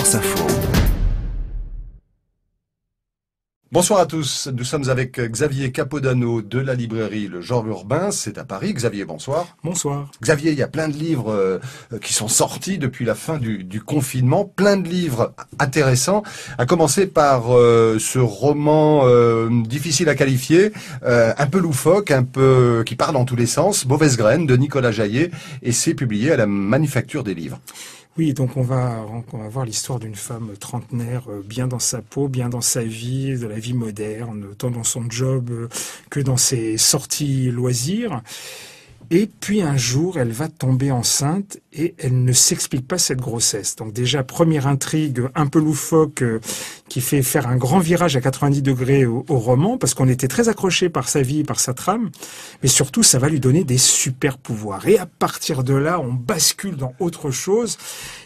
France Info. Bonsoir à tous, nous sommes avec Xavier Capodano de la librairie Le Genre Urbain, c'est à Paris. Xavier, bonsoir. Bonsoir. Xavier, il y a plein de livres qui sont sortis depuis la fin du confinement, plein de livres intéressants, à commencer par ce roman difficile à qualifier, un peu loufoque, un peu qui part dans tous les sens, Mauvaise graine de Nicolas Jaillet, et c'est publié à la Manufacture des livres. Oui, donc on va voir l'histoire d'une femme trentenaire, bien dans sa peau, bien dans sa vie, de la vie moderne, tant dans son job que dans ses sorties loisirs. Et puis un jour, elle va tomber enceinte et elle ne s'explique pas cette grossesse. Donc déjà, première intrigue un peu loufoque qui fait faire un grand virage à 90 degrés au roman, parce qu'on était très accroché par sa vie, par sa trame, mais surtout, ça va lui donner des super pouvoirs. Et à partir de là, on bascule dans autre chose.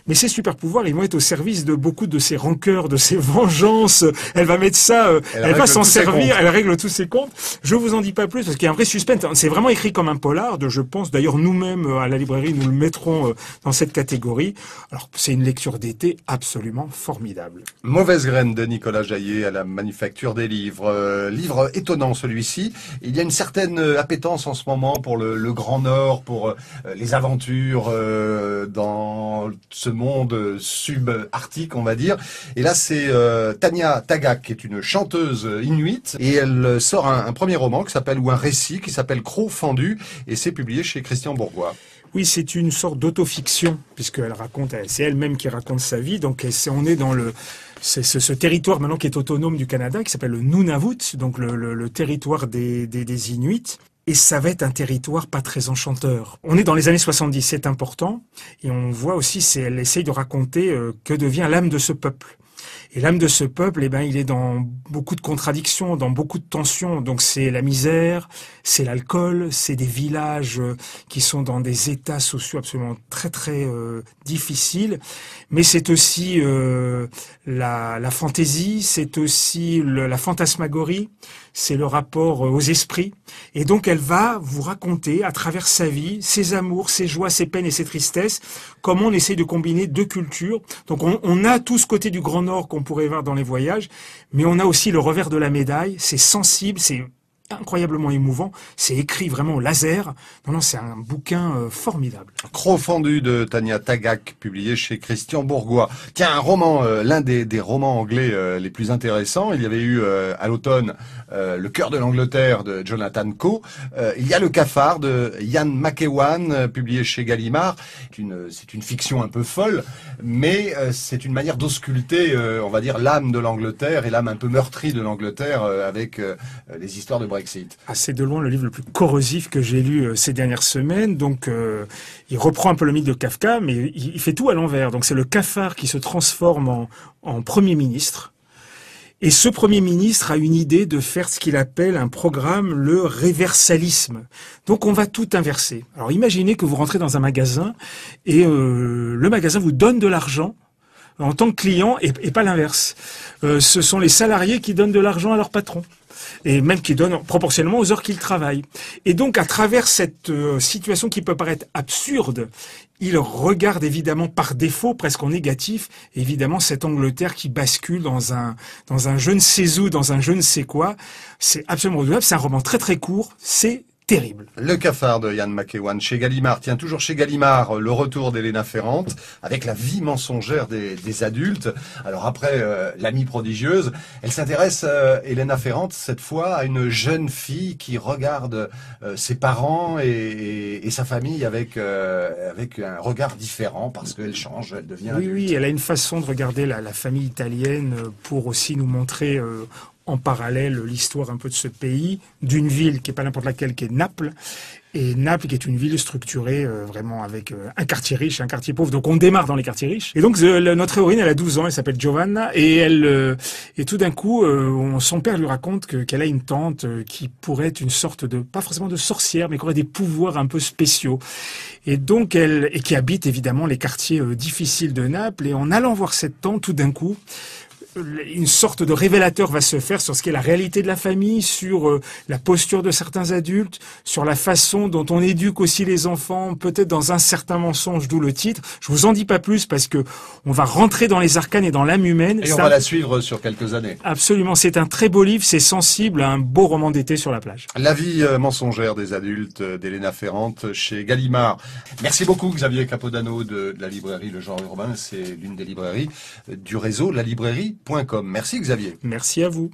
Mais ces super pouvoirs, ils vont être au service de beaucoup de ses rancœurs, de ses vengeances. Elle va mettre ça, elle va s'en servir, elle règle tous ses comptes. Je vous en dis pas plus, parce qu'il y a un vrai suspense. C'est vraiment écrit comme un polar, je pense. D'ailleurs, nous-mêmes, à la librairie, nous le mettrons dans cette catégorie. Alors, c'est une lecture d'été absolument formidable. Mauvaise graine de Nicolas Jaillet à la Manufacture des livres. Livre étonnant, celui-ci. Il y a une certaine appétence en ce moment pour le Grand Nord, pour les aventures dans ce monde subarctique, on va dire. Et là, c'est Tanya Tagaq, qui est une chanteuse inuite, et elle sort un premier roman qui s'appelle, ou un récit qui s'appelle Croc fendu, et c'est publié chez Christian Bourgois. Oui, c'est une sorte d'autofiction, puisqu'elle raconte, c'est elle-même qui raconte sa vie. Donc, on est dans ce territoire maintenant qui est autonome du Canada, qui s'appelle le Nunavut, donc le territoire des Inuits. Et ça va être un territoire pas très enchanteur. On est dans les années 70, c'est important. Et on voit aussi, elle essaye de raconter que devient l'âme de ce peuple. Et l'âme de ce peuple, il est dans beaucoup de contradictions, dans beaucoup de tensions. Donc c'est la misère, c'est l'alcool, c'est des villages qui sont dans des états sociaux absolument très très difficiles. Mais c'est aussi la fantaisie, c'est aussi la fantasmagorie, c'est le rapport aux esprits. Et donc elle va vous raconter à travers sa vie, ses amours, ses joies, ses peines et ses tristesses, comment on essaye de combiner deux cultures. Donc on a tout ce côté du Grand Nord qu'on pourrait voir dans les voyages, mais on a aussi le revers de la médaille. C'est sensible, c'est incroyablement émouvant, c'est écrit vraiment au laser. Non, c'est un bouquin formidable. Croc fendu de Tanya Tagaq, publié chez Christian Bourgois. Tiens, un roman, l'un des romans anglais les plus intéressants. Il y avait eu à l'automne Le cœur de l'Angleterre de Jonathan Coe. Il y a Le cafard de Ian McEwan, publié chez Gallimard. C'est une fiction un peu folle, mais c'est une manière d'ausculter, on va dire, l'âme de l'Angleterre et l'âme un peu meurtrie de l'Angleterre avec les histoires de Brexit. C'est de loin le livre le plus corrosif que j'ai lu ces dernières semaines. Donc, il reprend un peu le mythe de Kafka, mais il fait tout à l'envers. Donc, c'est le cafard qui se transforme en Premier ministre. Et ce Premier ministre a une idée de faire ce qu'il appelle un programme, le réversalisme. Donc, on va tout inverser. Alors, imaginez que vous rentrez dans un magasin et le magasin vous donne de l'argent en tant que client et pas l'inverse. Ce sont les salariés qui donnent de l'argent à leur patron. Et même qui donnent proportionnellement aux heures qu'ils travaillent. Et donc, à travers cette situation qui peut paraître absurde, il regarde évidemment par défaut, presque en négatif, évidemment cette Angleterre qui bascule dans un je ne sais où, dans un je ne sais quoi. C'est absolument redoutable. C'est un roman très très court. C'est terrible. Le cafard de Ian McEwan chez Gallimard. Tiens, toujours chez Gallimard, le retour d'Elena Ferrante avec la vie mensongère des adultes. Alors après l'amie prodigieuse, elle s'intéresse, Elena Ferrante, cette fois à une jeune fille qui regarde ses parents et sa famille avec un regard différent parce qu'elle change, elle devient adulte. Oui, elle a une façon de regarder la famille italienne pour aussi nous montrer en parallèle l'histoire un peu de ce pays, d'une ville qui est pas n'importe laquelle, qui est Naples, et Naples qui est une ville structurée vraiment avec un quartier riche et un quartier pauvre. Donc on démarre dans les quartiers riches. Et donc notre héroïne, elle a 12 ans, elle s'appelle Giovanna, et tout d'un coup, son père lui raconte qu'elle a une tante qui pourrait être une sorte de, pas forcément de sorcière, mais qui aurait des pouvoirs un peu spéciaux. Et donc et qui habite évidemment les quartiers difficiles de Naples. Et en allant voir cette tante, tout d'un coup, une sorte de révélateur va se faire sur ce qu'est la réalité de la famille, sur la posture de certains adultes, sur la façon dont on éduque aussi les enfants, peut-être dans un certain mensonge, d'où le titre. Je vous en dis pas plus parce que on va rentrer dans les arcanes et dans l'âme humaine. Et on va la suivre sur quelques années. Absolument, c'est un très beau livre, c'est sensible à un beau roman d'été sur la plage. La vie mensongère des adultes d'Elena Ferrante chez Gallimard. Merci beaucoup Xavier Capodano de la librairie Le Genre Urbain. C'est l'une des librairies du réseau lalibrairie.com. Merci Xavier. Merci à vous.